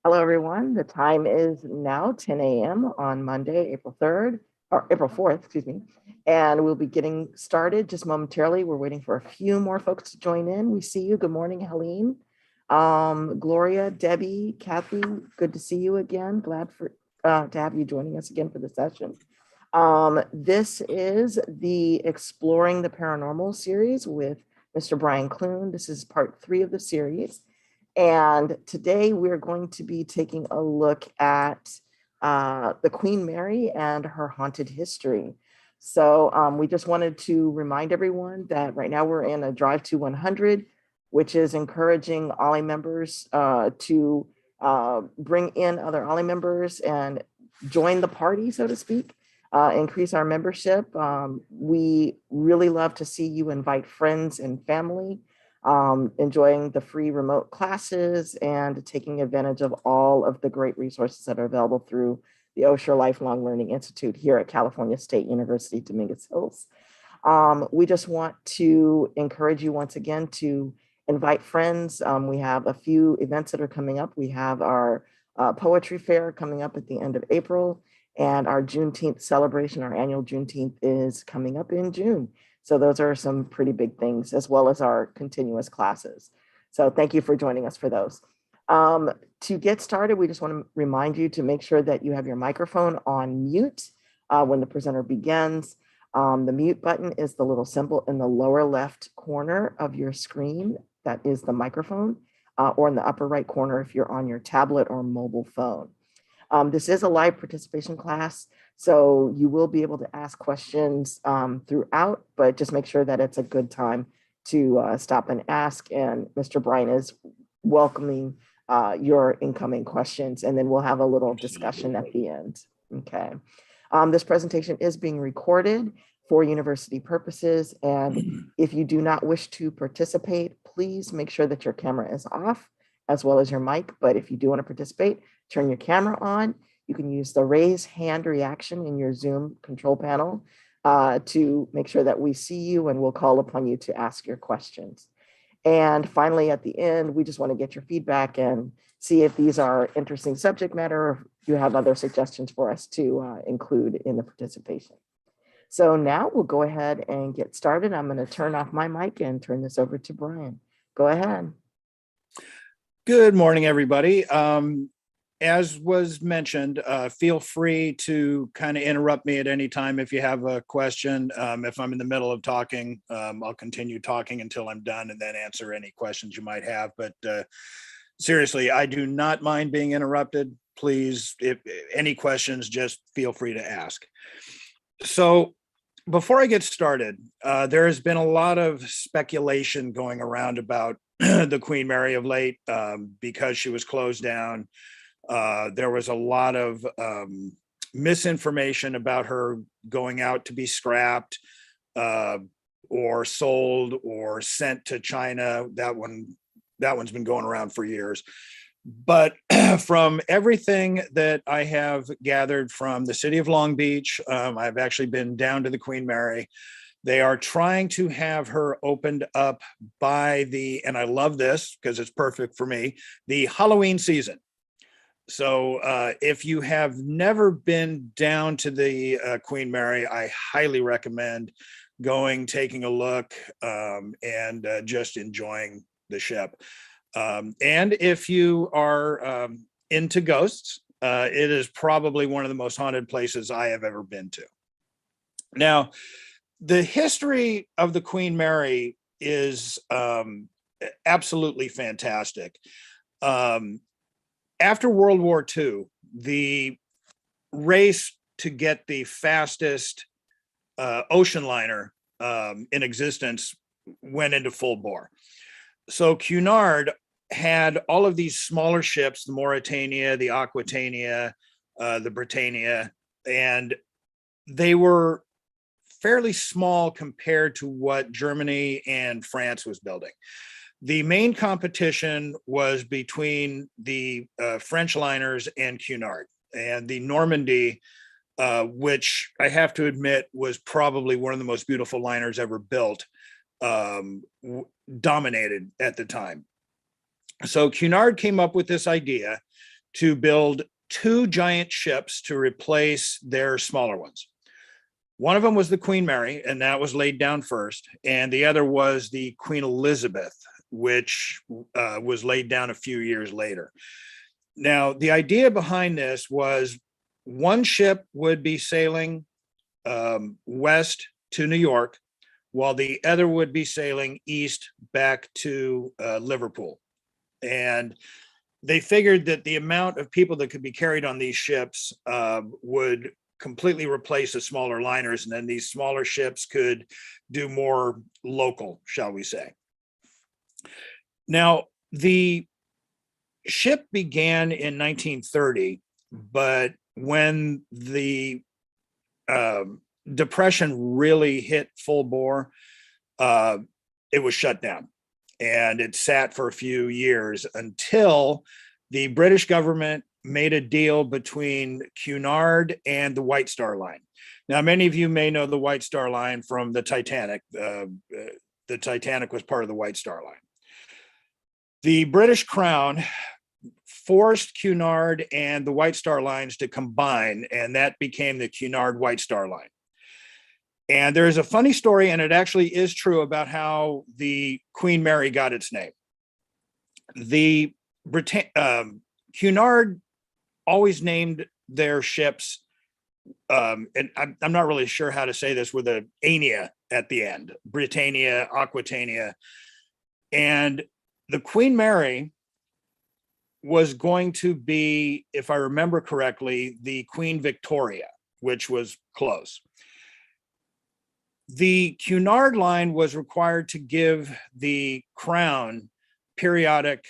Hello, everyone. The time is now 10 a.m. on Monday, April 3rd, or April 4th, excuse me. And we'll be getting started just momentarily. We're waiting for a few more folks to join in. We see you. Good morning, Helene. Gloria, Debbie, Kathy, good to see you again. Glad to have you joining us again for the session. This is the Exploring the Paranormal series with Mr. Brian Clune. This is part 3 of the series. And today we're going to be taking a look at the Queen Mary and her haunted history. So we just wanted to remind everyone that right now we're in a Drive to 100, which is encouraging OLLI members to bring in other OLLI members and join the party, so to speak, increase our membership. We really love to see you invite friends and family, enjoying the free remote classes and taking advantage of all of the great resources that are available through the Osher Lifelong Learning Institute here at California State University, Dominguez Hills. We just want to encourage you once again to invite friends. We have a few events that are coming up. We have our poetry fair coming up at the end of April, and our Juneteenth celebration, our annual Juneteenth, is coming up in June. So those are some pretty big things, as well as our continuous classes. So thank you for joining us for those. To get started, we just want to remind you to make sure that you have your microphone on mute when the presenter begins. The mute button is the little symbol in the lower left corner of your screen. That is the microphone, or in the upper right corner if you're on your tablet or mobile phone. This is a live participation class, so you will be able to ask questions throughout, but just make sure that it's a good time to stop and ask. And Mr. Brian is welcoming your incoming questions, and then we'll have a little discussion at the end. Okay. This presentation is being recorded for university purposes, and if you do not wish to participate, please make sure that your camera is off as well as your mic. But if you do want to participate, turn your camera on. You can use the raise hand reaction in your Zoom control panel to make sure that we see you, and we'll call upon you to ask your questions. And finally, at the end, we just want to get your feedback and see if these are interesting subject matter, or if you have other suggestions for us to include in the participation. So now we'll go ahead and get started. I'm going to turn off my mic and turn this over to Brian. Go ahead. Good morning, everybody. As was mentioned, feel free to kind of interrupt me at any time if you have a question. If I'm in the middle of talking, I'll continue talking until I'm done and then answer any questions you might have. But seriously, I do not mind being interrupted. Please, if any questions, just feel free to ask. So before I get started, there has been a lot of speculation going around about the Queen Mary of late because she was closed down. There was a lot of misinformation about her going out to be scrapped or sold or sent to China. That one's been going around for years. But from everything that I have gathered from the city of Long Beach, I've actually been down to the Queen Mary. They are trying to have her opened up by and I love this because it's perfect for me, the Halloween season. So if you have never been down to the Queen Mary, I highly recommend going, taking a look, and just enjoying the ship. And if you are into ghosts, it is probably one of the most haunted places I have ever been to. Now, the history of the Queen Mary is absolutely fantastic. After World War II, the race to get the fastest ocean liner in existence went into full bore. So Cunard had all of these smaller ships, the Mauritania, the Aquitania, the Britannia, and they were fairly small compared to what Germany and France was building. The main competition was between the French liners and Cunard, and the Normandy, which I have to admit was probably one of the most beautiful liners ever built, dominated at the time. So Cunard came up with this idea to build two giant ships to replace their smaller ones. One of them was the Queen Mary, and that was laid down first. And the other was the Queen Elizabeth, which was laid down a few years later. Now, the idea behind this was one ship would be sailing west to New York, while the other would be sailing east back to Liverpool. And they figured that the amount of people that could be carried on these ships would completely replace the smaller liners, and then these smaller ships could do more local, shall we say. Now, the ship began in 1930, but when the Depression really hit full bore, it was shut down, and it sat for a few years until the British government made a deal between Cunard and the White Star Line. Now, many of you may know the White Star Line from the Titanic. The Titanic was part of the White Star Line. The British Crown forced Cunard and the White Star Lines to combine, and that became the Cunard White Star Line. And there's a funny story, and it actually is true, about how the Queen Mary got its name. The Cunard always named their ships, and I'm not really sure how to say this, with a Ania at the end, Britannia, Aquitania. And the Queen Mary was going to be, if I remember correctly, the Queen Victoria, which was close. The Cunard line was required to give the Crown periodic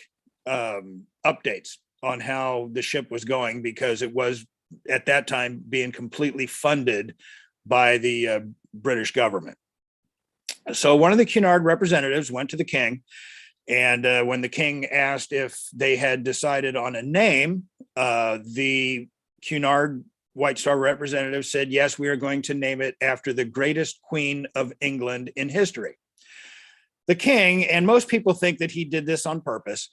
updates on how the ship was going, because it was at that time being completely funded by the British government. So one of the Cunard representatives went to the king, and when the king asked if they had decided on a name, the Cunard White Star representative said, yes, we are going to name it after the greatest queen of England in history. The king, and most people think that he did this on purpose,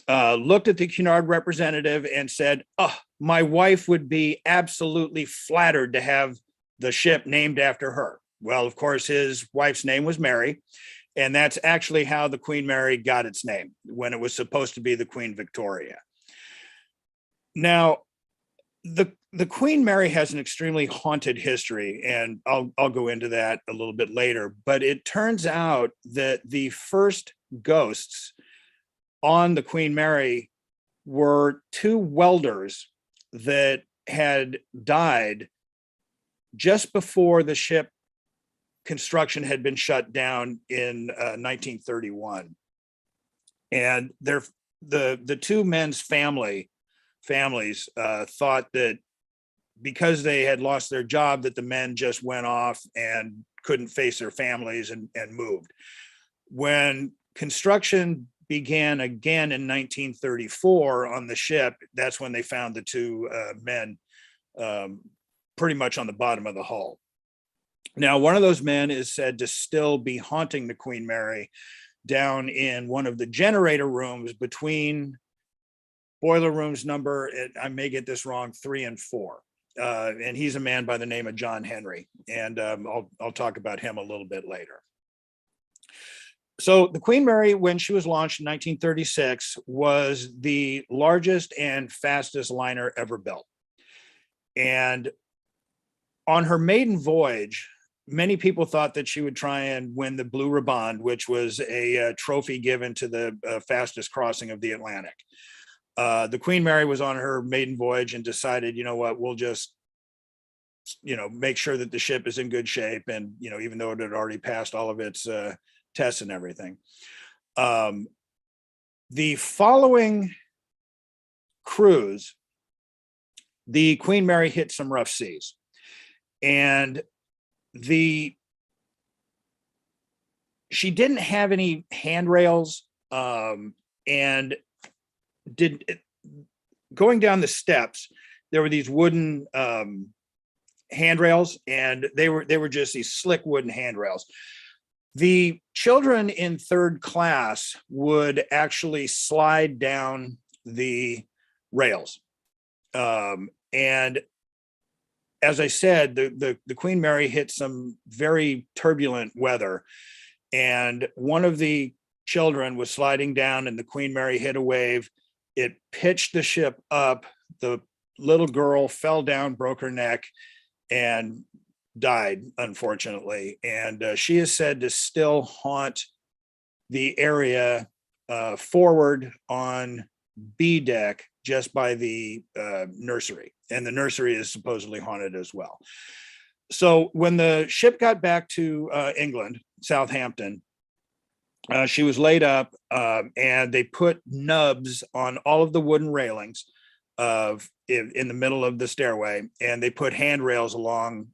looked at the Cunard representative and said, oh, my wife would be absolutely flattered to have the ship named after her. Well, of course, his wife's name was Mary, and that's actually how the Queen Mary got its name, when it was supposed to be the Queen Victoria. Now, the Queen Mary has an extremely haunted history, and I'll go into that a little bit later, but it turns out that the first ghosts on the Queen Mary were two welders that had died just before the ship construction had been shut down in 1931. And the two men's families thought that because they had lost their job, that the men just went off and couldn't face their families and moved. When construction began again in 1934 on the ship, that's when they found the two men pretty much on the bottom of the hull. Now, one of those men is said to still be haunting the Queen Mary down in one of the generator rooms between boiler rooms number, I may get this wrong, 3 and 4. And he's a man by the name of John Henry. And I'll talk about him a little bit later. So the Queen Mary, when she was launched in 1936, was the largest and fastest liner ever built. And on her maiden voyage, many people thought that she would try and win the Blue Riband, which was a trophy given to the fastest crossing of the Atlantic. The Queen Mary was on her maiden voyage and decided, you know what, we'll just, make sure that the ship is in good shape. And, even though it had already passed all of its tests and everything. The following cruise, the Queen Mary hit some rough seas, and she didn't have any handrails, and going down the steps, there were these wooden handrails, and they were just these slick wooden handrails. The children in third class would actually slide down the rails. And as I said, the Queen Mary hit some very turbulent weather, and one of the children was sliding down and the Queen Mary hit a wave. It pitched the ship up. The little girl fell down, broke her neck, and died, unfortunately. And she is said to still haunt the area forward on B deck, just by the nursery. And the nursery is supposedly haunted as well. So when the ship got back to England, Southampton, she was laid up, and they put nubs on all of the wooden railings in the middle of the stairway, and they put handrails along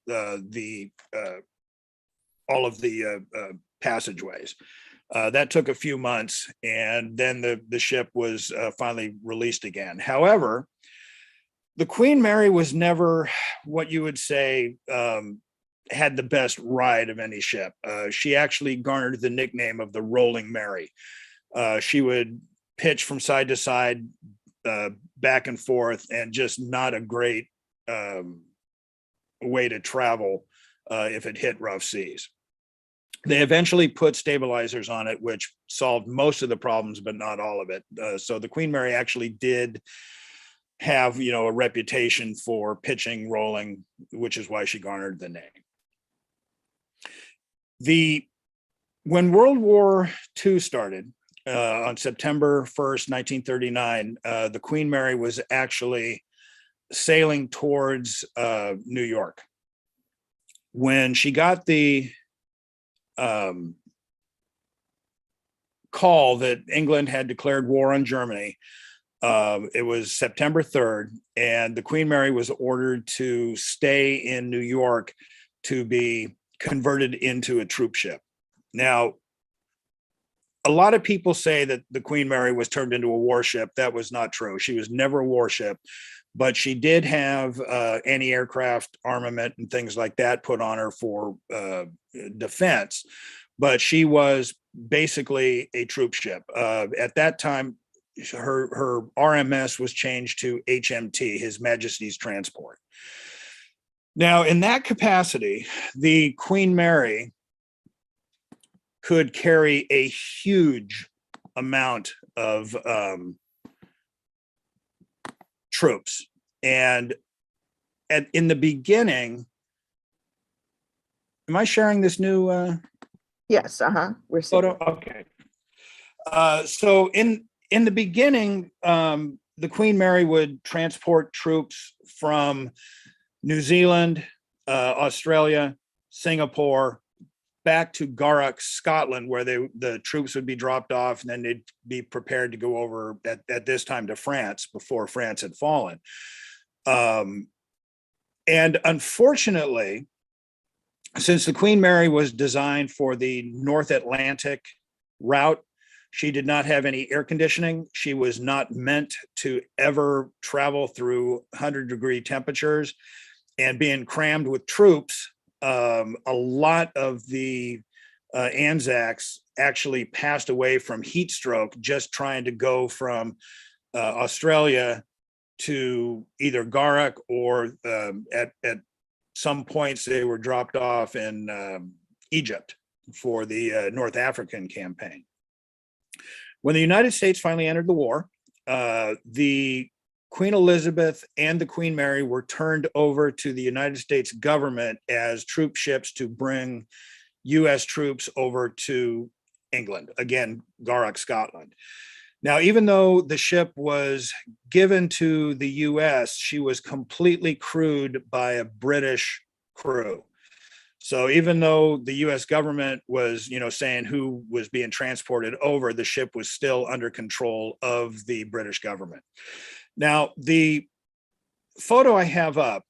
all of the passageways. That took a few months, and then the ship was finally released again. However, the Queen Mary was never what you would say had the best ride of any ship. She actually garnered the nickname of the Rolling Mary. She would pitch from side to side, back and forth, and just not a great way to travel if it hit rough seas. They eventually put stabilizers on it, which solved most of the problems, but not all of it. So the Queen Mary actually did have, a reputation for pitching, rolling, which is why she garnered the name. When World War II started on September 1st, 1939, the Queen Mary was actually sailing towards New York. When she got the call that England had declared war on Germany, it was September 3rd, and the Queen Mary was ordered to stay in New York to be converted into a troop ship. Now, a lot of people say that the Queen Mary was turned into a warship. That was not true. She was never a warship, but she did have anti-aircraft armament and things like that put on her for defense. But she was basically a troop ship. At that time, her RMS was changed to HMT, His Majesty's Transport. Now, in that capacity, the Queen Mary could carry a huge amount of troops. And in the beginning, am I sharing this new Yes, we're photo? Okay. So in the beginning, the Queen Mary would transport troops from New Zealand, Australia, Singapore, back to Garrock, Scotland, where the troops would be dropped off, and then they'd be prepared to go over at this time to France, before France had fallen. And unfortunately, since the Queen Mary was designed for the North Atlantic route, she did not have any air conditioning. She was not meant to ever travel through 100-degree temperatures, and being crammed with troops, a lot of the Anzacs actually passed away from heat stroke just trying to go from Australia to either Garrock, or at some points they were dropped off in Egypt for the North African campaign. When the United States finally entered the war, the Queen Elizabeth and the Queen Mary were turned over to the United States government as troop ships to bring U.S. troops over to England, again, Garrock, Scotland. Now, even though the ship was given to the U.S., she was completely crewed by a British crew. So even though the U.S. government was, saying who was being transported over, the ship was still under control of the British government. Now, the photo I have up,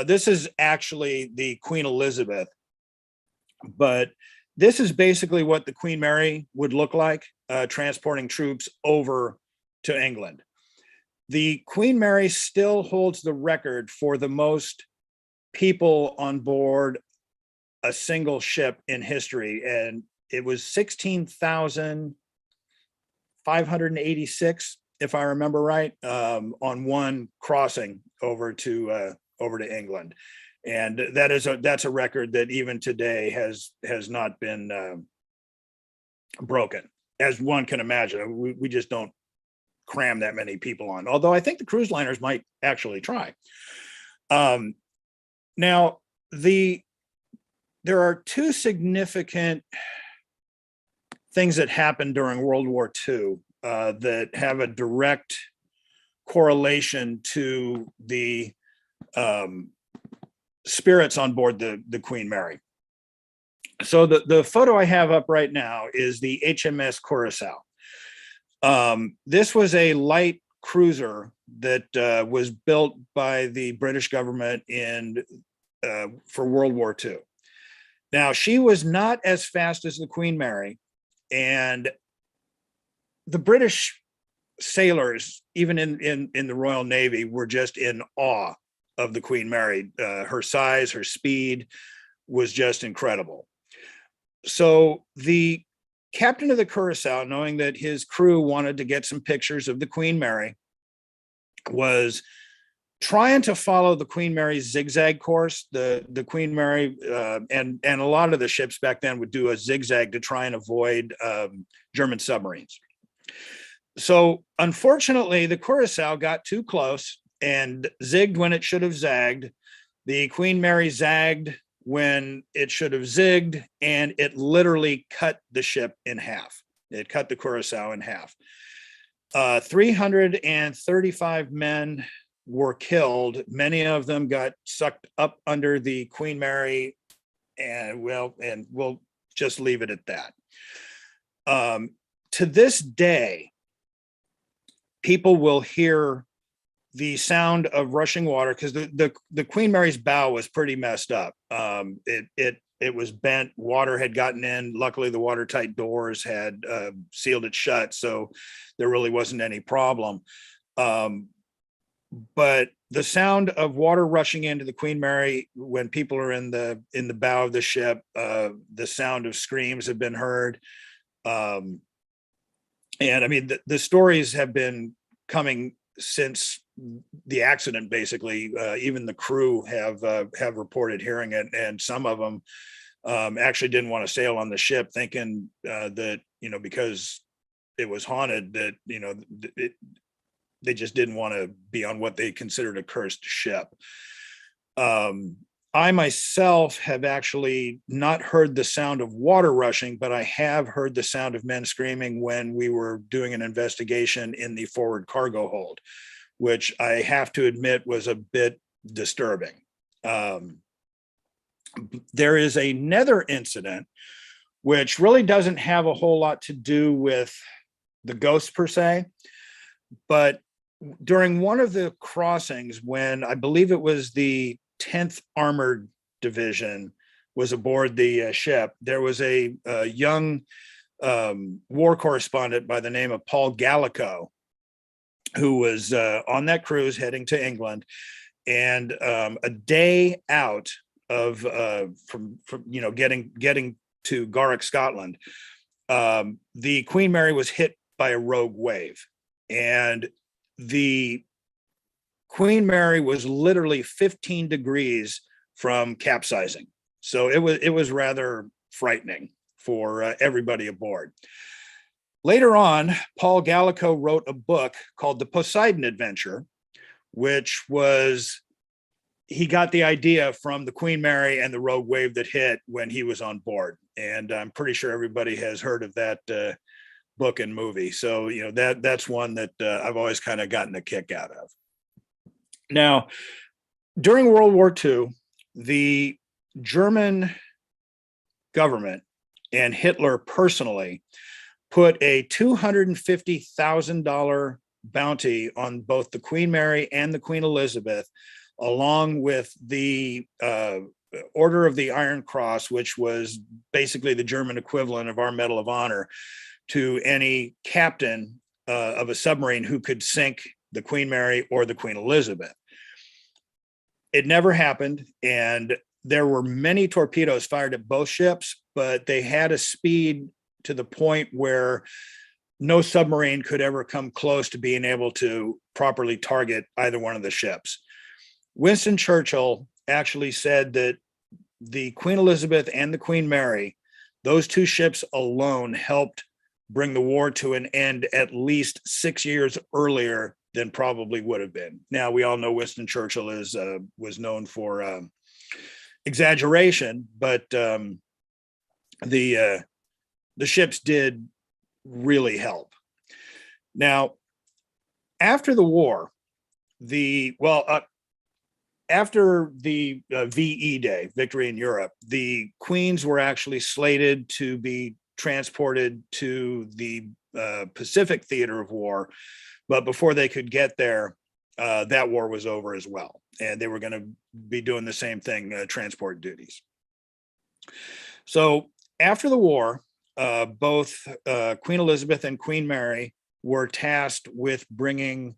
this is actually the Queen Elizabeth, but this is basically what the Queen Mary would look like, transporting troops over to England. The Queen Mary still holds the record for the most people on board a single ship in history, and it was 16,586, if I remember right, on one crossing over to England. And that's a record that even today has not been broken, as one can imagine. We just don't cram that many people on, although I think the cruise liners might actually try. Now, there are two significant things that happened during World War II that have a direct correlation to the spirits on board the Queen Mary. So the photo I have up right now is the HMS Curacao. This was a light cruiser that was built by the British government for World War II. Now, she was not as fast as the Queen Mary, and the British sailors, even in the Royal Navy, were just in awe of the Queen Mary. Her size, her speed was just incredible. So the captain of the Curacao, knowing that his crew wanted to get some pictures of the Queen Mary, was trying to follow the Queen Mary's zigzag course. The Queen Mary and a lot of the ships back then would do a zigzag to try and avoid German submarines. So unfortunately, the Curacao got too close and zigged when it should have zagged. The Queen Mary zagged when it should have zigged, and it literally cut the ship in half. It cut the Curacao in half. 335 men were killed. Many of them got sucked up under the Queen Mary, and we'll just leave it at that. To this day, people will hear the sound of rushing water, because the Queen Mary's bow was pretty messed up. It was bent. Water had gotten in. Luckily, the watertight doors had sealed it shut, so there really wasn't any problem. But the sound of water rushing into the Queen Mary when people are in the bow of the ship, the sound of screams have been heard. And I mean, the stories have been coming since the accident, basically. Even the crew have reported hearing it, and some of them actually didn't want to sail on the ship, thinking that, because it was haunted, that they just didn't want to be on what they considered a cursed ship. I myself have actually not heard the sound of water rushing, but I have heard the sound of men screaming when we were doing an investigation in the forward cargo hold, which I have to admit was a bit disturbing. There is another incident which really doesn't have a whole lot to do with the ghosts per se, but during one of the crossings, when I believe it was the 10th Armored Division was aboard the ship, there was a young war correspondent by the name of Paul Gallico, who was on that cruise heading to England. And a day out of from getting to Garrick, Scotland, the Queen Mary was hit by a rogue wave, and the Queen Mary was literally 15 degrees from capsizing. So it was rather frightening for everybody aboard. Later on, Paul Gallico wrote a book called The Poseidon Adventure, which was, he got the idea from the Queen Mary and the rogue wave that hit when he was on board. And I'm pretty sure everybody has heard of that book and movie. So, that's one that I've always kind of gotten a kick out of. Now, during World War II, the German government and Hitler personally put a $250,000 bounty on both the Queen Mary and the Queen Elizabeth, along with the Order of the Iron Cross, which was basically the German equivalent of our Medal of Honor, to any captain of a submarine who could sink the Queen Mary or the Queen Elizabeth. It never happened, and there were many torpedoes fired at both ships, but they had a speed to the point where no submarine could ever come close to being able to properly target either one of the ships. Winston Churchill actually said that the Queen Elizabeth and the Queen Mary, those two ships alone helped bring the war to an end at least 6 years earlier than probably would have been. Now, we all know Winston Churchill was known for exaggeration, but the ships did really help. Now, after the war, after the VE Day, Victory in Europe, the Queens were actually slated to be transported to the Pacific theater of war. But before they could get there, that war was over as well. And they were going to be doing the same thing, transport duties. So after the war, both Queen Elizabeth and Queen Mary were tasked with bringing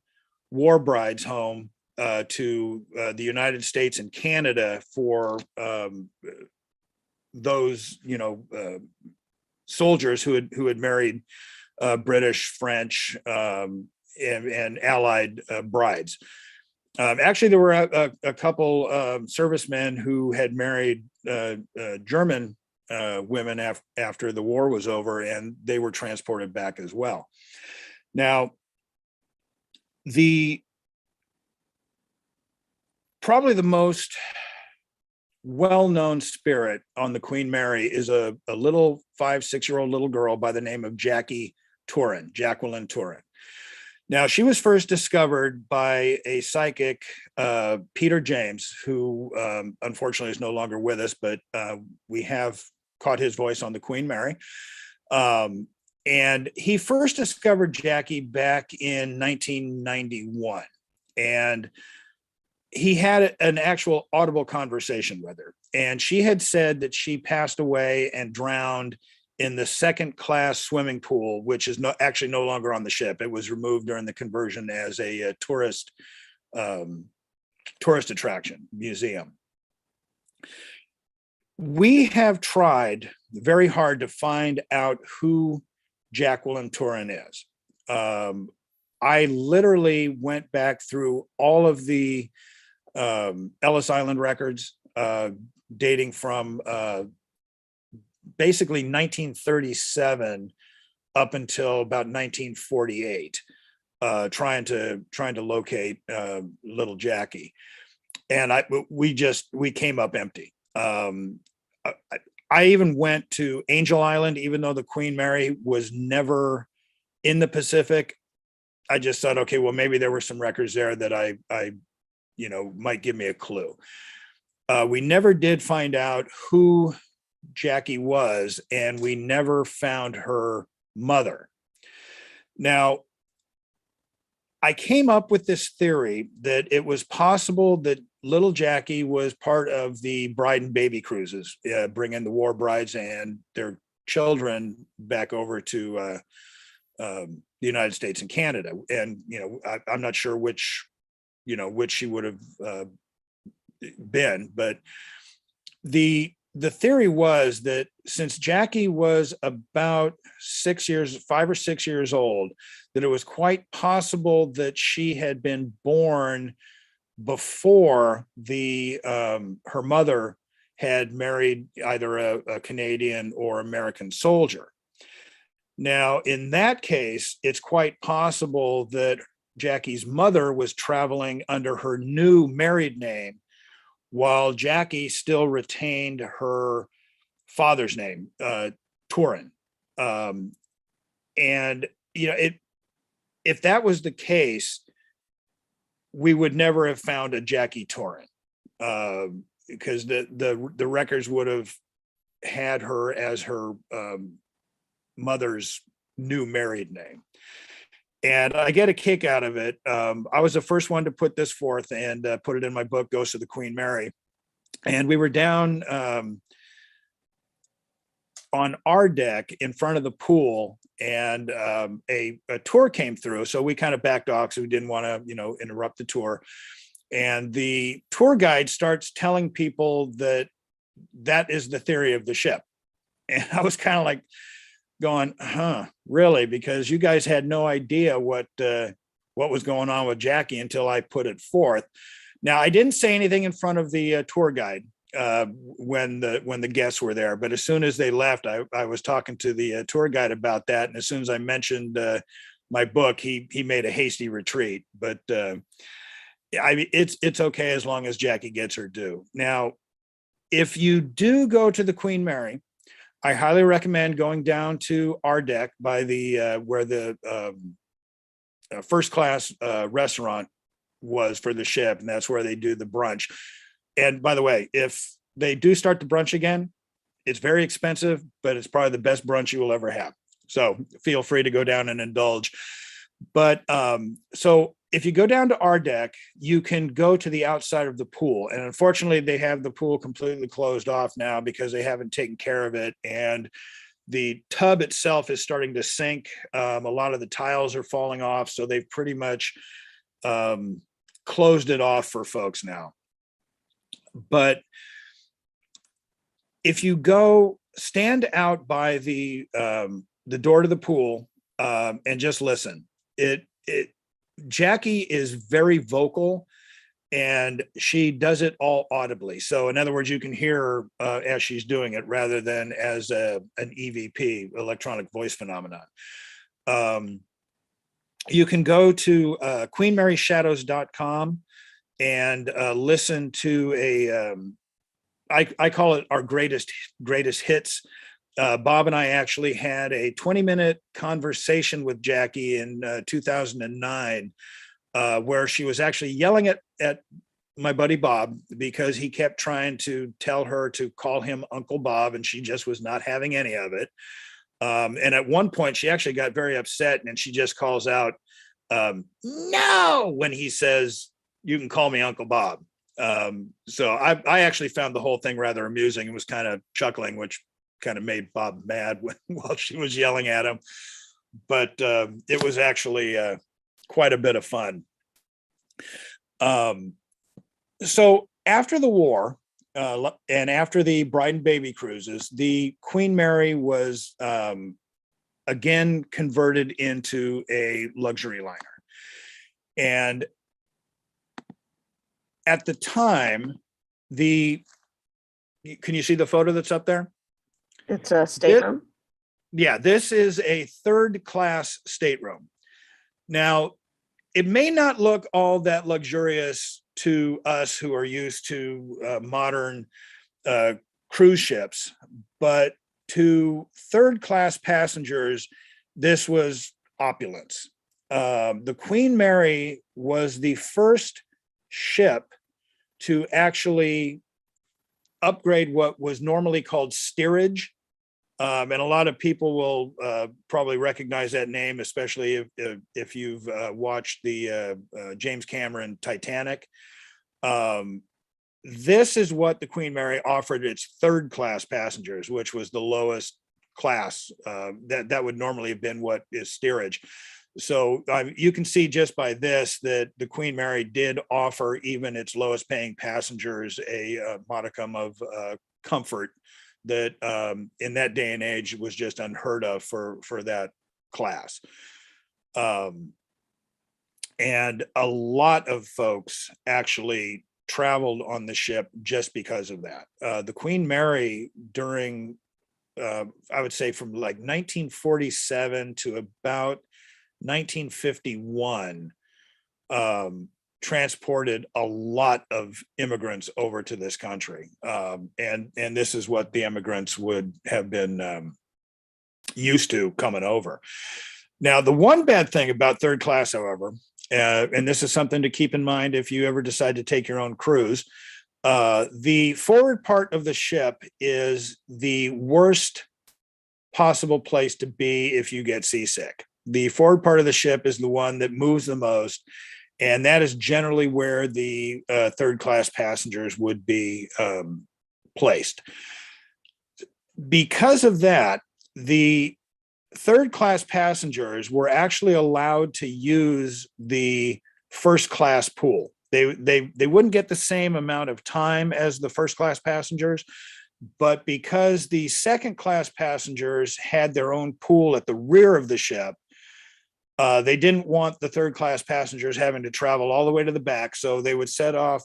war brides home to the United States and Canada for those, soldiers who had married British, French, and Allied brides. Actually, there were a couple servicemen who had married German women after the war was over, and they were transported back as well. Now, probably the most well-known spirit on the Queen Mary is a little 5-6-year-old little girl by the name of Jacqueline Turin. Now, she was first discovered by a psychic, Peter James, who unfortunately is no longer with us, but we have caught his voice on the Queen Mary. And he first discovered Jackie back in 1991. And he had an actual audible conversation with her. And she had said that she passed away and drowned in the second-class swimming pool, which is actually no longer on the ship. It was removed during the conversion as a tourist attraction, museum. We have tried very hard to find out who Jacqueline Turin is. I literally went back through all of the Ellis Island records dating from basically 1937 up until about 1948, trying to locate little Jackie, and we came up empty. I even went to Angel Island, even though the Queen Mary was never in the Pacific. I just thought, okay, well, maybe there were some records there that I might give me a clue. We never did find out who Jackie was, and we never found her mother. Now, I came up with this theory that it was possible that little Jackie was part of the bride and baby cruises, bringing the war brides and their children back over to the United States and Canada. And, I'm not sure which she would have been, but the theory was that since Jackie was about 5 or 6 years old, that it was quite possible that she had been born before her mother had married either a Canadian or American soldier. Now, in that case, it's quite possible that Jackie's mother was traveling under her new married name, while Jackie still retained her father's name, Turin. And if that was the case, we would never have found a Jackie Turin, because the records would have had her as her mother's new married name. And I get a kick out of it. I was the first one to put this forth and put it in my book, Ghosts of the Queen Mary. And we were down on our deck in front of the pool, and a tour came through. So we kind of backed off, so we didn't want to, interrupt the tour. And the tour guide starts telling people that is the theory of the ship. And I was kind of like going, really? Because you guys had no idea what was going on with Jackie until I put it forth. Now, I didn't say anything in front of the tour guide when the guests were there, but as soon as they left, I was talking to the tour guide about that. And as soon as I mentioned my book, he made a hasty retreat. But I mean, it's okay as long as Jackie gets her due. Now, if you do go to the Queen Mary, I highly recommend going down to our deck by the where the first class restaurant was for the ship, and that's where they do the brunch. And by the way, if they do start the brunch again, it's very expensive, but it's probably the best brunch you will ever have. So feel free to go down and indulge. But so if you go down to our deck, you can go to the outside of the pool. And unfortunately, they have the pool completely closed off now because they haven't taken care of it. And the tub itself is starting to sink. A lot of the tiles are falling off. So they've pretty much closed it off for folks now. But if you go stand out by the door to the pool and just listen, Jackie is very vocal and she does it all audibly. So in other words, you can hear her as she's doing it rather than as an EVP, electronic voice phenomenon. You can go to queenmaryshadows.com and listen to I call it our greatest hits. Bob and I actually had a 20-minute conversation with Jackie in 2009, where she was actually yelling at my buddy Bob because he kept trying to tell her to call him Uncle Bob, and she just was not having any of it. And at one point, she actually got very upset, and she just calls out, "No!" when he says, "You can call me Uncle Bob." So I actually found the whole thing rather amusing and was kind of chuckling, which kind of made Bob mad while she was yelling at him. But it was actually quite a bit of fun. So after the war and after the bride and baby cruises, the Queen Mary was again converted into a luxury liner. And at the time, can you see the photo that's up there? It's a stateroom. This is a third class stateroom. Now, it may not look all that luxurious to us who are used to modern cruise ships, but to third class passengers, this was opulence. The Queen Mary was the first ship to actually upgrade what was normally called steerage. And a lot of people will probably recognize that name, especially if you've watched the James Cameron Titanic. This is what the Queen Mary offered its third class passengers, which was the lowest class. That would normally have been what is steerage. So you can see just by this that the Queen Mary did offer even its lowest paying passengers a modicum of comfort that in that day and age was just unheard of for that class. And a lot of folks actually traveled on the ship just because of that. The Queen Mary during, I would say from like 1947 to about 1951, transported a lot of immigrants over to this country. And this is what the immigrants would have been used to coming over. Now, the one bad thing about third class, however, and this is something to keep in mind if you ever decide to take your own cruise, the forward part of the ship is the worst possible place to be if you get seasick. The forward part of the ship is the one that moves the most, and that is generally where the third class passengers would be placed. Because of that, the third class passengers were actually allowed to use the first class pool. they wouldn't get the same amount of time as the first class passengers, but because the second class passengers had their own pool at the rear of the ship, they didn't want the third class passengers having to travel all the way to the back. So they would set up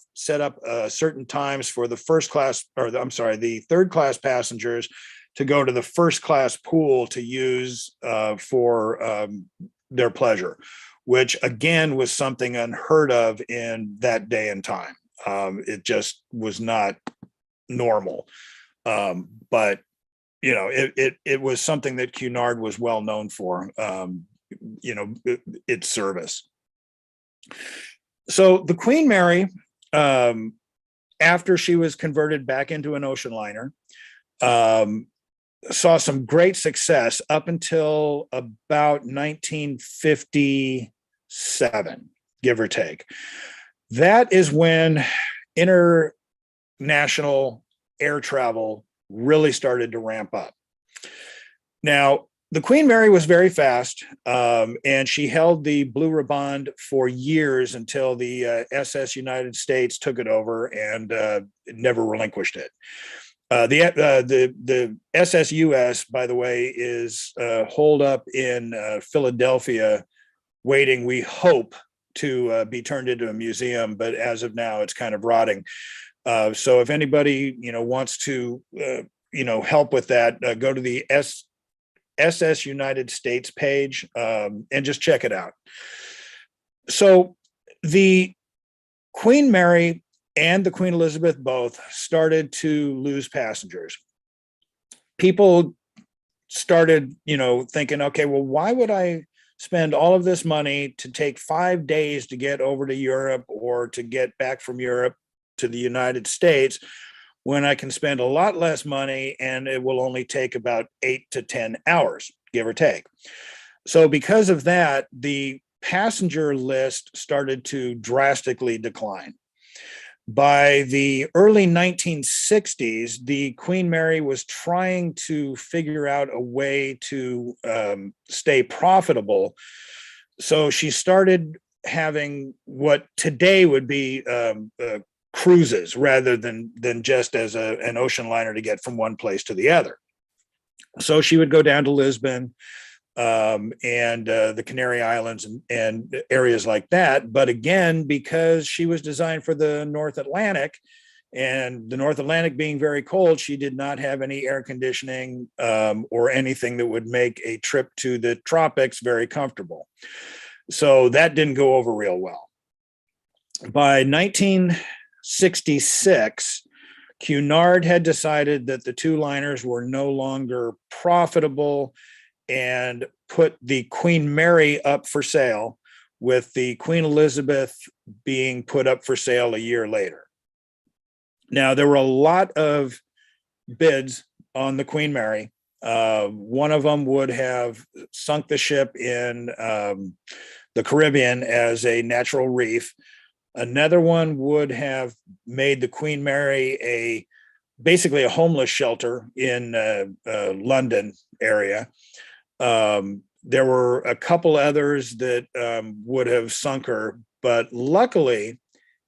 certain times for the the third class passengers to go to the first class pool to use for their pleasure, which again was something unheard of in that day and time. It just was not normal. But it was something that Cunard was well known for. Its service. So the Queen Mary, after she was converted back into an ocean liner, saw some great success up until about 1957, give or take. That is when international air travel really started to ramp up. Now, the Queen Mary was very fast, and she held the Blue Riband for years until the SS United States took it over and never relinquished it. The SSUS, by the way, is holed up in Philadelphia, waiting, we hope, to be turned into a museum. But as of now, it's kind of rotting. So if anybody wants to help with that, go to the SS United States page and just check it out. So the Queen Mary and the Queen Elizabeth both started to lose passengers. People started, thinking, okay, well, why would I spend all of this money to take 5 days to get over to Europe or to get back from Europe to the United States when I can spend a lot less money and it will only take about 8 to 10 hours, give or take. So because of that, the passenger list started to drastically decline. By the early 1960s, the Queen Mary was trying to figure out a way to stay profitable. So she started having what today would be cruises rather than just as an ocean liner to get from one place to the other. So she would go down to Lisbon and the Canary Islands and areas like that. But again, because she was designed for the North Atlantic, and the North Atlantic being very cold, she did not have any air conditioning or anything that would make a trip to the tropics very comfortable. So that didn't go over real well. By 1966, Cunard had decided that the two liners were no longer profitable and put the Queen Mary up for sale, with the Queen Elizabeth being put up for sale a year later. Now, there were a lot of bids on the Queen Mary. One of them would have sunk the ship in the Caribbean as a natural reef. Another one would have made the Queen Mary basically a homeless shelter in London area. There were a couple others that would have sunk her, but luckily,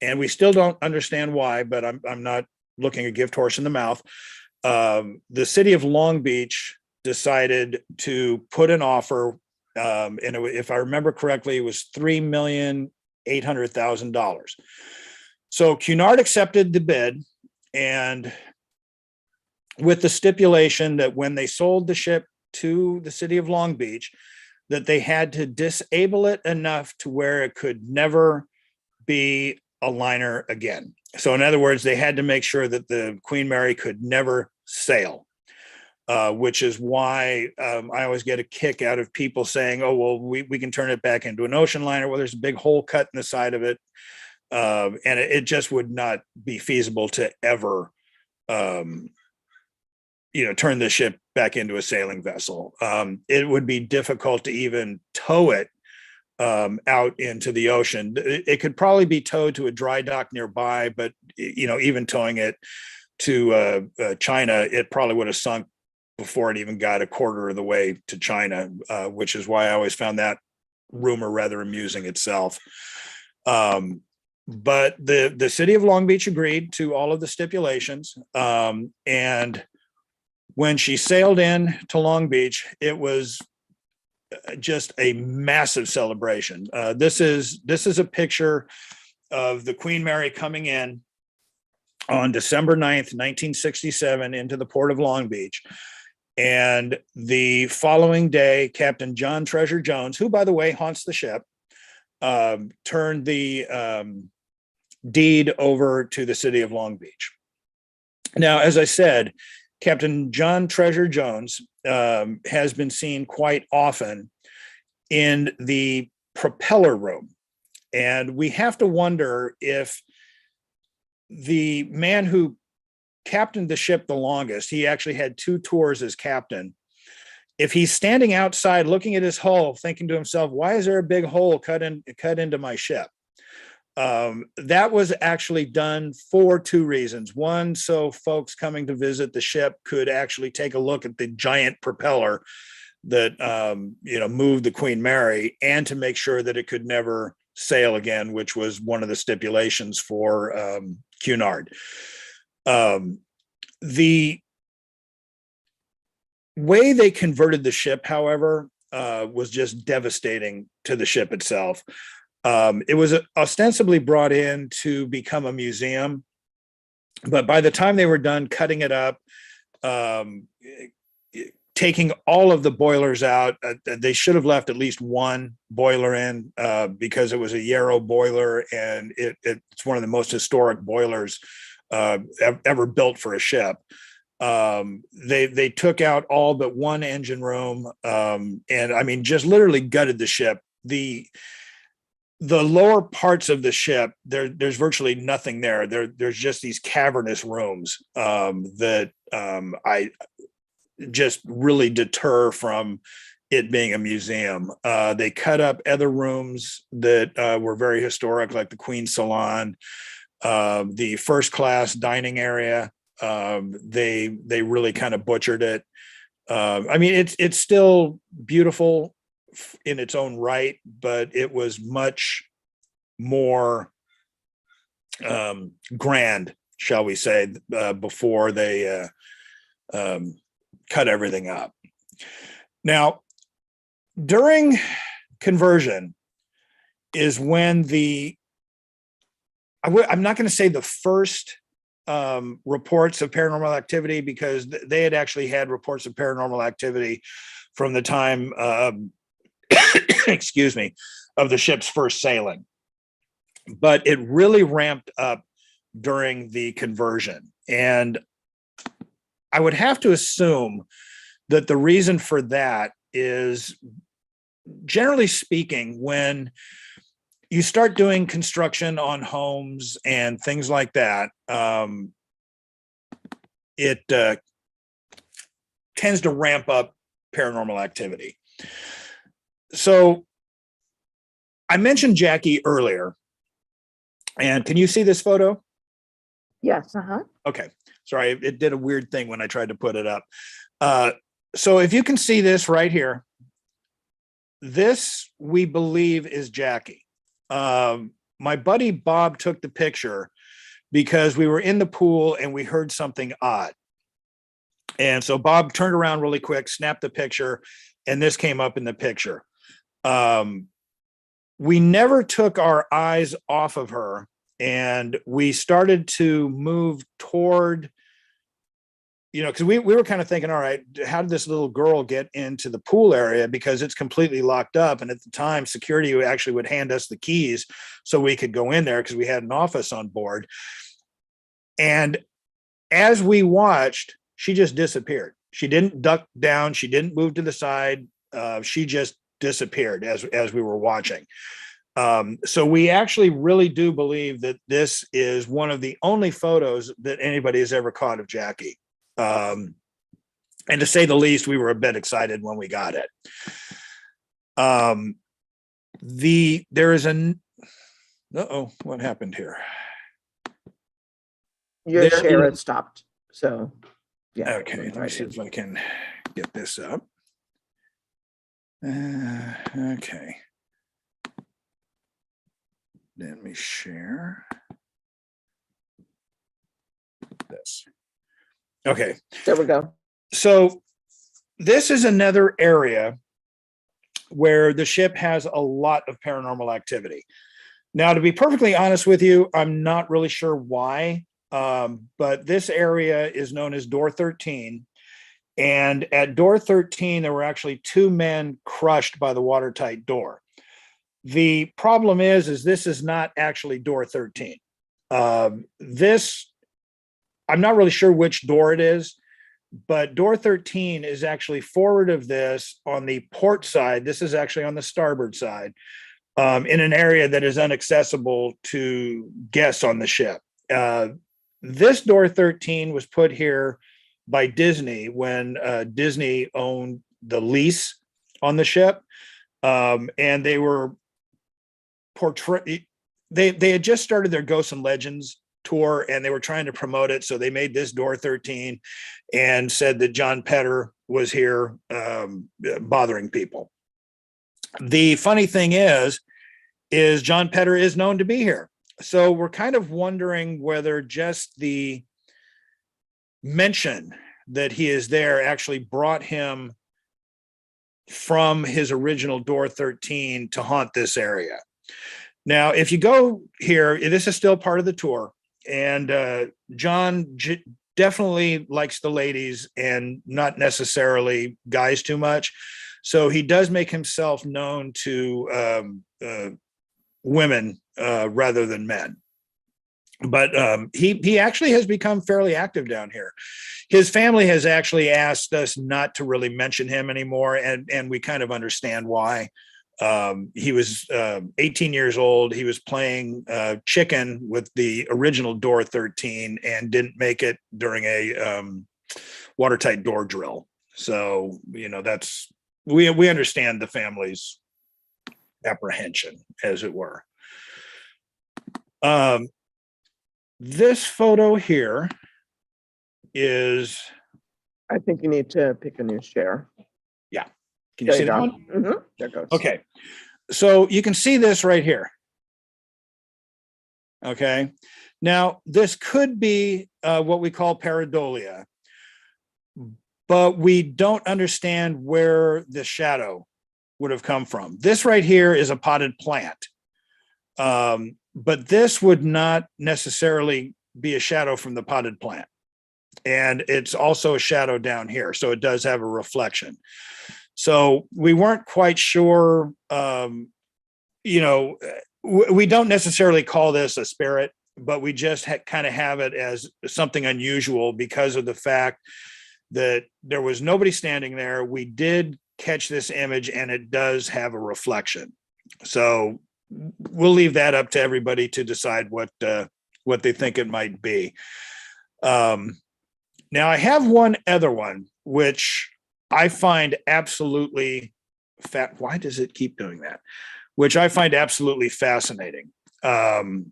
and we still don't understand why, but I'm not looking a gift horse in the mouth. The city of Long Beach decided to put an offer, and if I remember correctly, it was $3,800,000. So Cunard accepted the bid, and with the stipulation that when they sold the ship to the city of Long Beach, that they had to disable it enough to where it could never be a liner again. So in other words, they had to make sure that the Queen Mary could never sail, which is why I always get a kick out of people saying, oh, well, we can turn it back into an ocean liner. Well, there's a big hole cut in the side of it. And it just would not be feasible to ever turn the ship back into a sailing vessel. It would be difficult to even tow it out into the ocean. It could probably be towed to a dry dock nearby, but even towing it to China, it probably would have sunk before it even got a quarter of the way to China, which is why I always found that rumor rather amusing itself. but the city of Long Beach agreed to all of the stipulations. And when she sailed in to Long Beach, it was just a massive celebration. This is a picture of the Queen Mary coming in on December 9th, 1967 into the port of Long Beach. And the following day, Captain John Treasure Jones, who, by the way, haunts the ship, turned the deed over to the city of Long Beach. Now, as I said, Captain John Treasure Jones has been seen quite often in the propeller room. And we have to wonder if the man who captained the ship the longest, he actually had 2 tours as captain. If he's standing outside looking at his hull, thinking to himself, why is there a big hole cut into my ship? That was actually done for 2 reasons. One, so folks coming to visit the ship could actually take a look at the giant propeller that moved the Queen Mary, and to make sure that it could never sail again, which was one of the stipulations for Cunard. The way they converted the ship, however, was just devastating to the ship itself. It was ostensibly brought in to become a museum, but by the time they were done cutting it up, taking all of the boilers out, they should have left at least one boiler in, because it was a Yarrow boiler, and it's one of the most historic boilers ever built for a ship. They took out all but one engine room, and I mean, just literally gutted the ship. The lower parts of the ship, there's virtually nothing there. There's just these cavernous rooms that I just really deter from it being a museum. They cut up other rooms that were very historic, like the Queen's Salon, the first class dining area. They really kind of butchered it. I mean, it's still beautiful in its own right, but it was much more grand, shall we say, before they cut everything up. Now, during conversion is when I'm not going to say the first reports of paranormal activity, because they had actually had reports of paranormal activity from the time, excuse me, of the ship's first sailing. But it really ramped up during the conversion. And I would have to assume that the reason for that is, generally speaking, when you start doing construction on homes and things like that, it tends to ramp up paranormal activity. So I mentioned Jackie earlier, and can you see this photo? Yes. Uh-huh. Okay. Sorry, it did a weird thing when I tried to put it up. So if you can see this right here, this, we believe, is Jackie. My buddy Bob took the picture because we were in the pool and we heard something odd. And so Bob turned around really quick, snapped the picture, and this came up in the picture. We never took our eyes off of her, and we started to move toward, because we were kind of thinking, all right, how did this little girl get into the pool area? Because it's completely locked up. And at the time, security actually would hand us the keys so we could go in there because we had an office on board. And as we watched, she just disappeared. She didn't duck down. She didn't move to the side. She just disappeared as we were watching. So we actually really do believe that this is one of the only photos that anybody has ever caught of Jackie. And to say the least, we were a bit excited when we got it. There is what happened here? Your share had stopped. So, yeah. Okay, let me see if I can get this up. Okay. Let me share this. Okay. There we go. So this is another area where the ship has a lot of paranormal activity. Now, to be perfectly honest with you, I'm not really sure why, but this area is known as Door 13. And at Door 13, there were actually 2 men crushed by the watertight door. The problem is this is not actually Door 13. This, I'm not really sure which door it is, but Door 13 is actually forward of this on the port side. This is actually on the starboard side, in an area that is inaccessible to guests on the ship. This Door 13 was put here by Disney when Disney owned the lease on the ship, and they were they had just started their Ghosts and Legends tour, and they were trying to promote it, so they made this Door 13 and said that John Petter was here bothering people. The funny thing is John Petter is known to be here, so we're kind of wondering whether just the mention that he is there actually brought him from his original Door 13 to haunt this area. Now, if you go here, this is still part of the tour, and John definitely likes the ladies and not necessarily guys too much. So he does make himself known to women rather than men. But he actually has become fairly active down here. His family has actually asked us not to really mention him anymore, and we kind of understand why. He was 18 years old. He was playing chicken with the original Door 13 and didn't make it during a watertight door drill. So, that's, we understand the family's apprehension, as it were. This photo here is, I think you need to pick a new share. yeah. Can you see that one? Mm-hmm. There goes. Okay. So you can see this right here. Okay. Now, this could be what we call pareidolia, but we don't understand where the shadow would have come from. This right here is a potted plant. But this would not necessarily be a shadow from the potted plant. And it's also a shadow down here. So it does have a reflection. So we weren't quite sure, we don't necessarily call this a spirit, but we just kind of have it as something unusual because of the fact that there was nobody standing there. We did catch this image and it does have a reflection. So we'll leave that up to everybody to decide what they think it might be. Now I have one other one, which I find absolutely why does it keep doing that? Which I find absolutely fascinating. You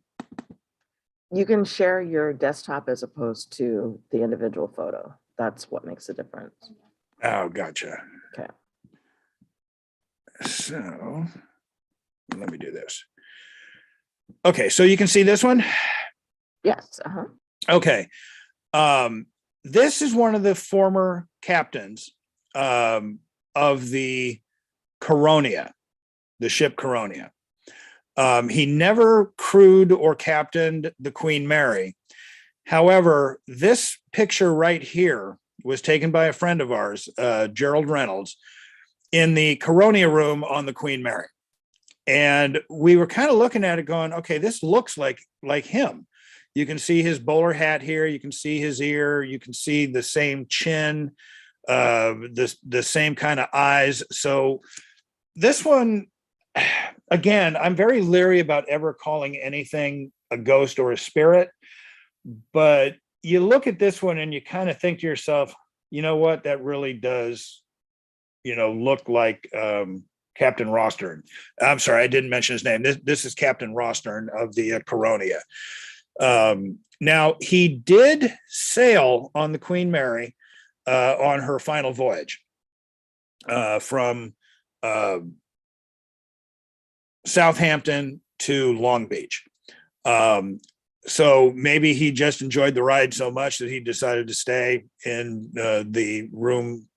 can share your desktop as opposed to the individual photo. That's what makes a difference. Oh, gotcha. Okay. So let me do this. Okay, so you can see this one? Yes. Uh-huh. Okay. This is one of the former captains of the Coronia, the ship Coronia. He never crewed or captained the Queen Mary. However, this picture right here was taken by a friend of ours, Gerald Reynolds, in the Coronia room on the Queen Mary. And we were kind of looking at it going, okay, this looks like him. You can see his bowler hat here. You can see his ear. You can see the same chin, the same kind of eyes. So this one, again, I'm very leery about ever calling anything a ghost or a spirit. But you look at this one and you kind of think to yourself, you know what, that really does, look like Captain Rostern. I'm sorry, I didn't mention his name. This is Captain Rostern of the Coronia. Now, he did sail on the Queen Mary on her final voyage from Southampton to Long Beach. So maybe he just enjoyed the ride so much that he decided to stay in the room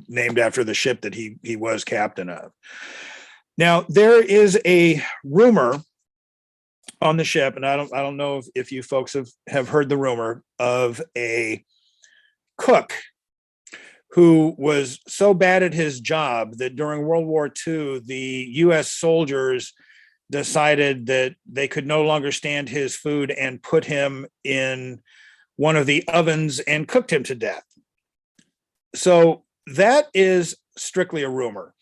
named after the ship that he was captain of. Now, there is a rumor on the ship, and I don't know if you folks have heard the rumor of a cook who was so bad at his job that during World War II, the U.S. soldiers decided that they could no longer stand his food and put him in one of the ovens and cooked him to death. So that is strictly a rumor.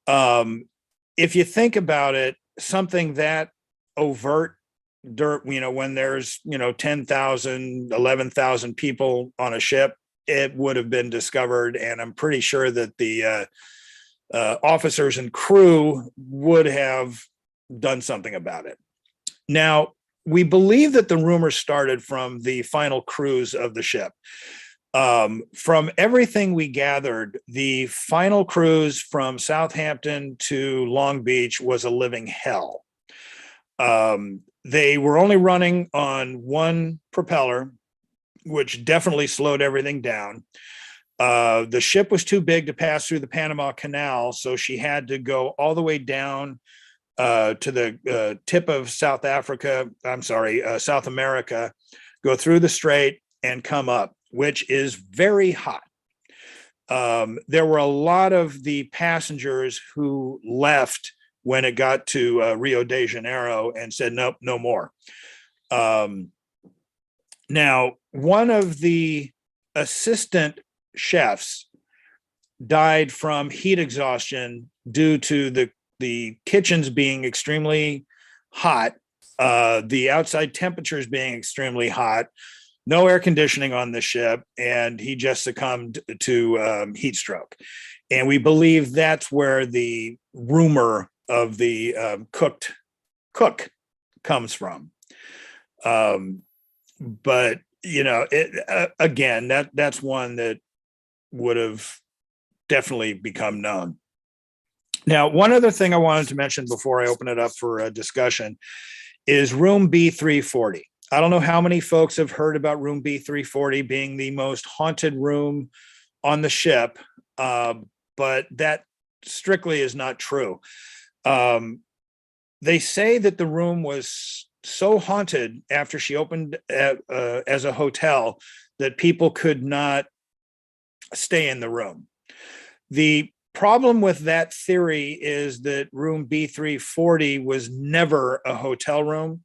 If you think about it, something that overt, when there's 10,000, 11,000 people on a ship, it would have been discovered, and I'm pretty sure that the officers and crew would have done something about it. Now, we believe that the rumor started from the final cruise of the ship. From everything we gathered, the final cruise from Southampton to Long Beach was a living hell. They were only running on one propeller, which definitely slowed everything down. The ship was too big to pass through the Panama Canal, so she had to go all the way down to the tip of South America, go through the strait and come up, which is very hot. There were a lot of the passengers who left when it got to Rio de Janeiro and said, nope, no more. Now, one of the assistant chefs died from heat exhaustion due to the kitchens being extremely hot, the outside temperatures being extremely hot, no air conditioning on the ship, and he just succumbed to heat stroke. And we believe that's where the rumor of the cook comes from. But again, that's one that would have definitely become known. Now, one other thing I wanted to mention before I open it up for a discussion is room B340. I don't know how many folks have heard about room B340 being the most haunted room on the ship, but that strictly is not true. They say that the room was so haunted after she opened as a hotel that people could not stay in the room. The problem with that theory is that room B340 was never a hotel room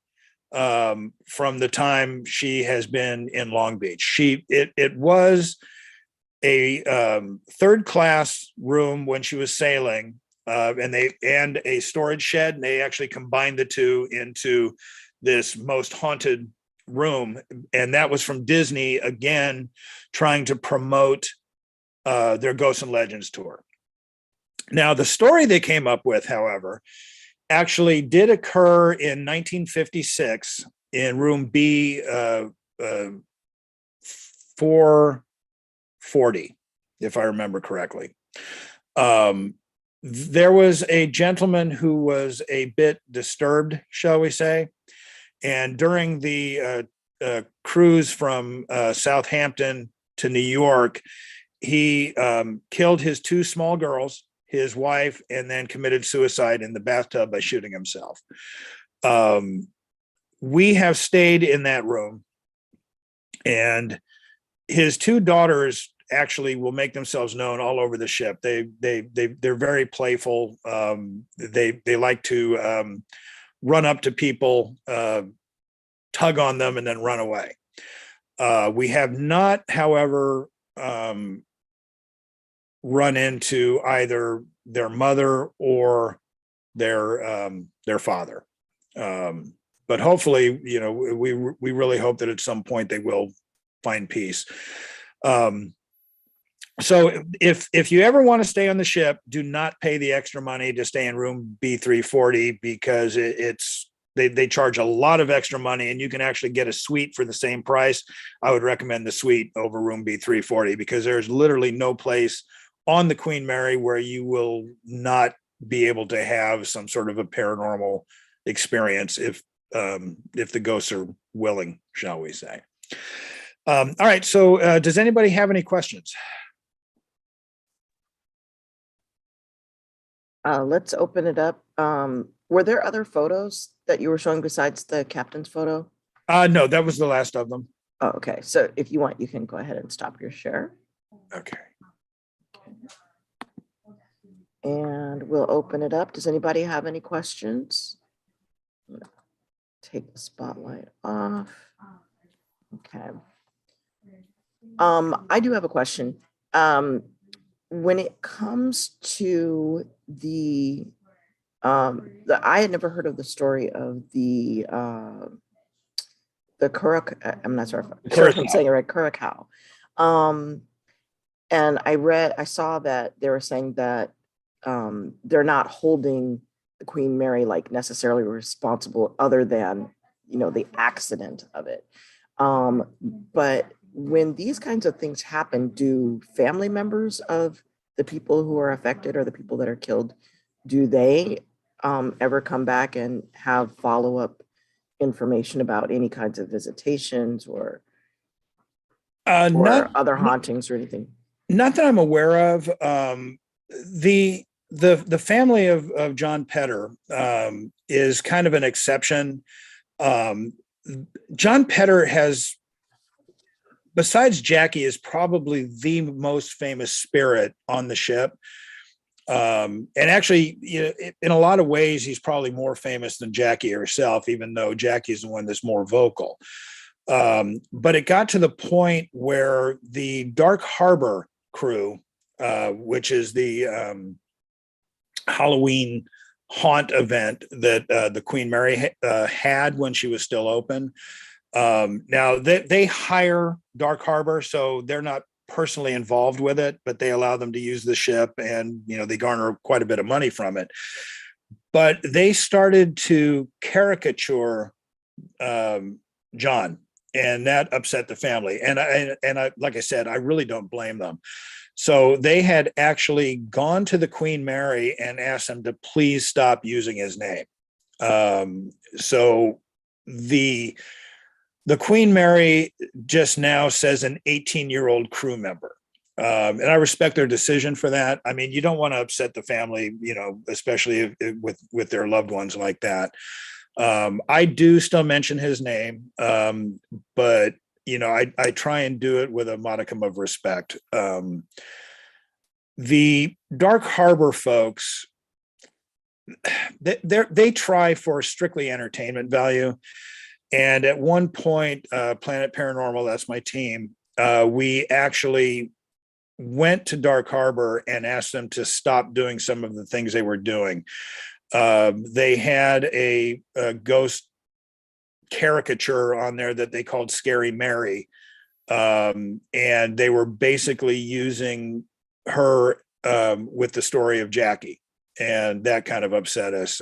from the time she has been in Long Beach. It was a third class room when she was sailing, and a storage shed, and they actually combined the two into this most haunted room, and that was from Disney, again trying to promote their Ghosts and Legends tour. Now, the story they came up with, however, actually did occur in 1956 in room B 440, if I remember correctly. There was a gentleman who was a bit disturbed, shall we say, and during the cruise from Southampton to New York, he killed his two small girls, his wife, and then committed suicide in the bathtub by shooting himself. We have stayed in that room, and his two daughters actually will make themselves known all over the ship. They're very playful. They like to run up to people, tug on them, and then run away. We have not, however, run into either their mother or their father. But hopefully, we really hope that at some point they will find peace. So if you ever want to stay on the ship, do not pay the extra money to stay in room B340, because they charge a lot of extra money, and you can actually get a suite for the same price. I would recommend the suite over room B340, because there's literally no place on the Queen Mary where you will not be able to have some sort of a paranormal experience if the ghosts are willing, shall we say. All right. So does anybody have any questions? Let's open it up. Were there other photos that you were showing besides the captain's photo? No, that was the last of them. Oh, okay. So if you want, you can go ahead and stop your share. Okay. And we'll open it up. Does anybody have any questions? Take the spotlight off. Okay. I do have a question. When it comes to I had never heard of the story of the Curacao. I'm not sure if I'm saying it right, Curacao. And I saw that they were saying that they're not holding the Queen Mary like necessarily responsible other than, the accident of it. But when these kinds of things happen, do family members of the people who are affected or the people that are killed, do they ever come back and have follow-up information about any kinds of visitations or other hauntings or anything? Not that I'm aware of. The family of John Petter is kind of an exception. John Petter has, besides Jackie, is probably the most famous spirit on the ship. And actually, in a lot of ways, he's probably more famous than Jackie herself, even though Jackie's the one that's more vocal. But it got to the point where the Dark Harbor crew, which is the Halloween haunt event that the Queen Mary had when she was still open. Now they hire Dark Harbor, so they're not personally involved with it, but they allow them to use the ship, and they garner quite a bit of money from it. But they started to caricature John, and that upset the family. And I, like I said, I really don't blame them. So they had actually gone to the Queen Mary and asked them to please stop using his name. So the Queen Mary just now says an 18-year-old crew member. And I respect their decision for that. I mean, you don't want to upset the family, especially with their loved ones like that. I do still mention his name, but I try and do it with a modicum of respect. The Dark Harbor folks, they try for strictly entertainment value. And at one point, Planet Paranormal, that's my team, we actually went to Dark Harbor and asked them to stop doing some of the things they were doing. They had a ghost caricature on there that they called Scary Mary. And they were basically using her with the story of Jackie. And that kind of upset us.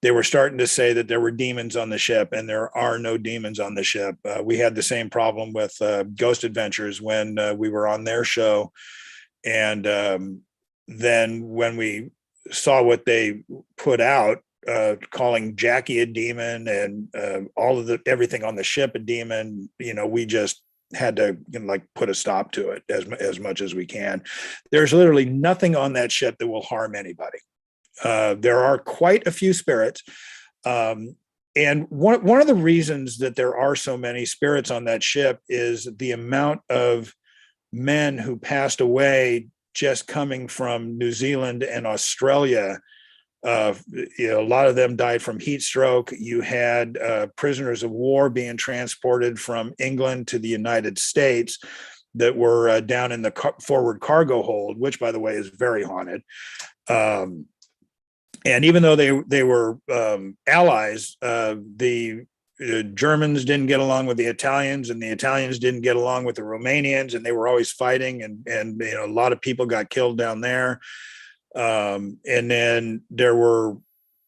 They were starting to say that there were demons on the ship, and there are no demons on the ship. We had the same problem with Ghost Adventures when we were on their show. And then when we saw what they put out, calling Jackie a demon and all of everything on the ship a demon, we just had to put a stop to it as much as we can. There's literally nothing on that ship that will harm anybody. There are quite a few spirits. And one of the reasons that there are so many spirits on that ship is the amount of men who passed away just coming from New Zealand and Australia. A lot of them died from heat stroke. You had prisoners of war being transported from England to the United States that were down in the forward cargo hold, which, by the way, is very haunted. And even though they were allies, the Germans didn't get along with the Italians, and the Italians didn't get along with the Romanians, and they were always fighting. And a lot of people got killed down there. And then there were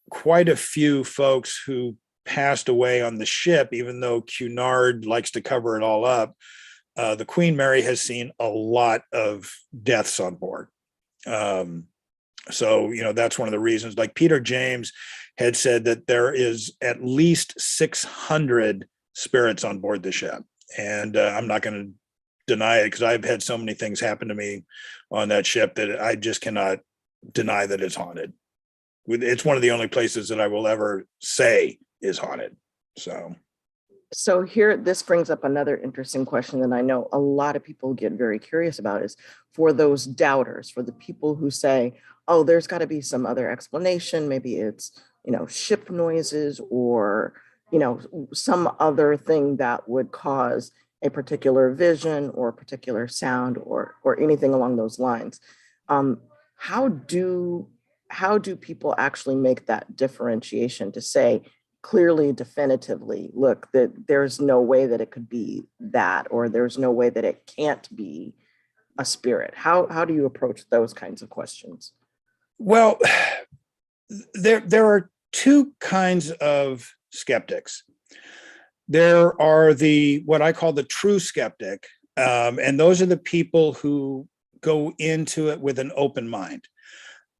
quite a few folks who passed away on the ship, even though Cunard likes to cover it all up. The Queen Mary has seen a lot of deaths on board. So, that's one of the reasons. Like Peter James, had said that there is at least 600 spirits on board the ship. And I'm not going to deny it because I've had so many things happen to me on that ship that I just cannot deny that it's haunted. It's one of the only places that I will ever say is haunted. So here, this brings up another interesting question that I know a lot of people get very curious about is for those doubters, for the people who say, oh, there's got to be some other explanation. Maybe it's, ship noises or, some other thing that would cause a particular vision or a particular sound or anything along those lines. How do people actually make that differentiation to say, clearly, definitively, look, that there's no way that it could be that, or there's no way that it can't be a spirit? How do you approach those kinds of questions? Well, there are two kinds of skeptics. There are what I call the true skeptic, and those are the people who go into it with an open mind.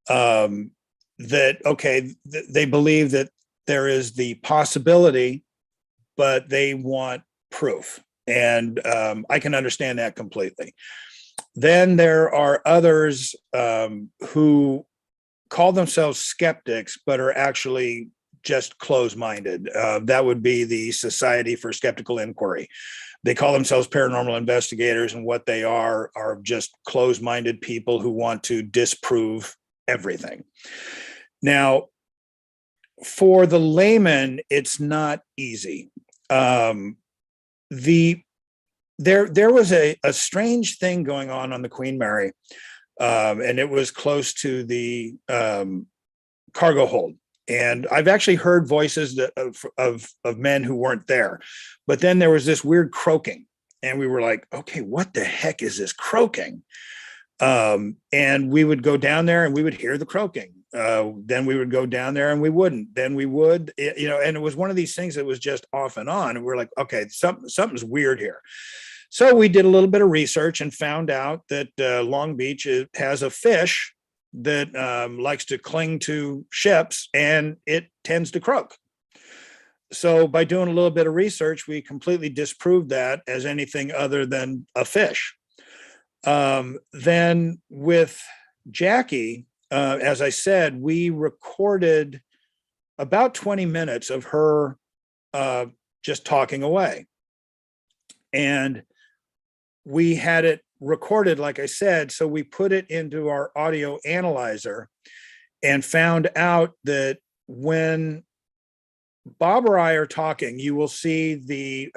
They believe that there is the possibility, but they want proof. And I can understand that completely. Then there are others who call themselves skeptics, but are actually just closed-minded. That would be the Society for Skeptical Inquiry. They call themselves paranormal investigators, and what they are just closed-minded people who want to disprove everything. Now, for the layman, it's not easy. There was a strange thing going on the Queen Mary, and it was close to the cargo hold. And I've actually heard voices of men who weren't there, but then there was this weird croaking, and we were like, okay, what the heck is this croaking? And we would go down there and we would hear the croaking. Then we would go down there and we wouldn't. Then we would, and it was one of these things that was just off and on. And we're like, okay, something's weird here. So we did a little bit of research and found out that Long Beach has a fish that likes to cling to ships, and it tends to croak. So by doing a little bit of research, we completely disproved that as anything other than a fish. Then with Jackie, as I said, we recorded about 20 minutes of her just talking away. And we had it recorded, like I said, so we put it into our audio analyzer and found out that when Bob or I are talking, you will see the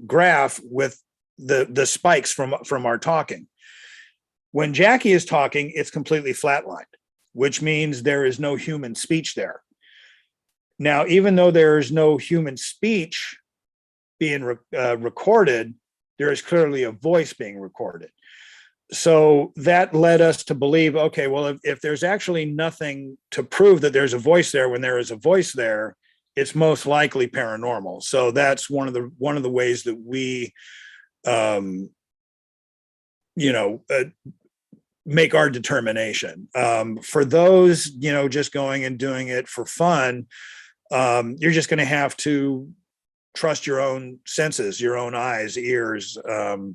graph with the spikes from our talking. When Jackie is talking, it's completely flatlined, which means there is no human speech there. Now, even though there is no human speech being recorded, there is clearly a voice being recorded. So that led us to believe, okay, well, if there's actually nothing to prove that there's a voice there when there is a voice there, it's most likely paranormal. So that's one of the ways that we make our determination. For those, just going and doing it for fun, you're just going to have to trust your own senses, your own eyes, ears,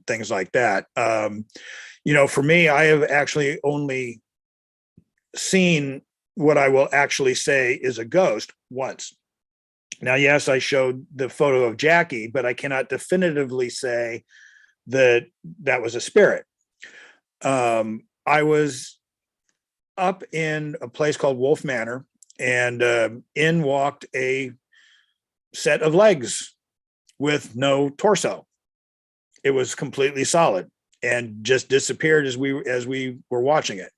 things like that. For me, I have actually only seen what I will actually say is a ghost once. Now, yes, I showed the photo of Jackie, but I cannot definitively say that was a spirit. I was up in a place called Wolf Manor, and in walked a set of legs with no torso. It was completely solid and just disappeared as we were watching it.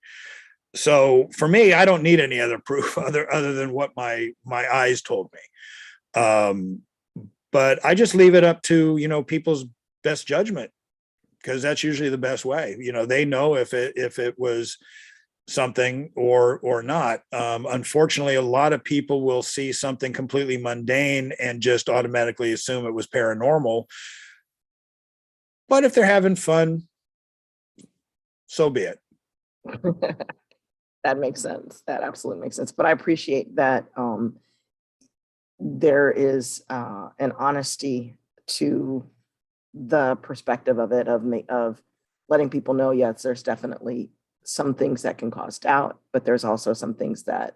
So for me, I don't need any other proof other than what my eyes told me. But I just leave it up to, people's best judgment, because that's usually the best way. They know if it was something or not. Unfortunately, a lot of people will see something completely mundane and just automatically assume it was paranormal. But if they're having fun, so be it. That makes sense. That absolutely makes sense. But I appreciate that there is an honesty to the perspective of it, of letting people know, yes, there's definitely some things that can cause doubt, but there's also some things that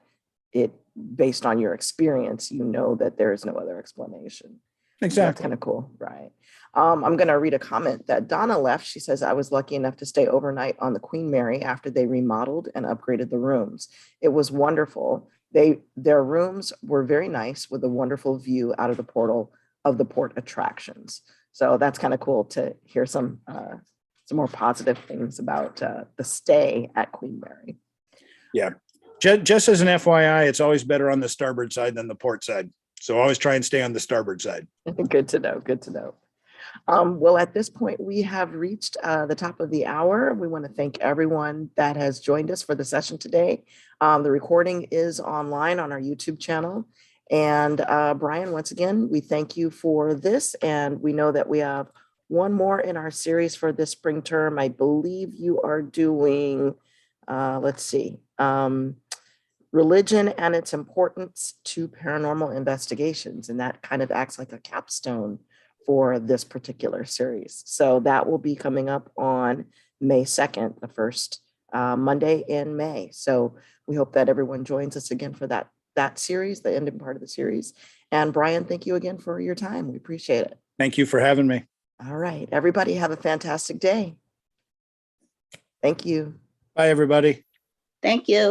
based on your experience, you know that there is no other explanation. Exactly. That's kind of cool, right? I'm going to read a comment that Donna left. She says, I was lucky enough to stay overnight on the Queen Mary after they remodeled and upgraded the rooms. It was wonderful. Their rooms were very nice with a wonderful view out of the portal of the port attractions. So that's kind of cool to hear some more positive things about the stay at Queen Mary. Yeah. Just as an FYI, it's always better on the starboard side than the port side. So always try and stay on the starboard side. Good to know. Good to know. Well, at this point, we have reached the top of the hour. We want to thank everyone that has joined us for the session today. The recording is online on our YouTube channel. And Brian, once again, we thank you for this. And we know that we have one more in our series for this spring term. I believe you are doing, let's see, religion and its importance to paranormal investigations. And that kind of acts like a capstone for this particular series. So that will be coming up on May 2nd, the first Monday in May. So we hope that everyone joins us again for that series, the ending part of the series. And Brian, thank you again for your time. We appreciate it. Thank you for having me. All right, everybody have a fantastic day. Thank you. Bye, everybody. Thank you.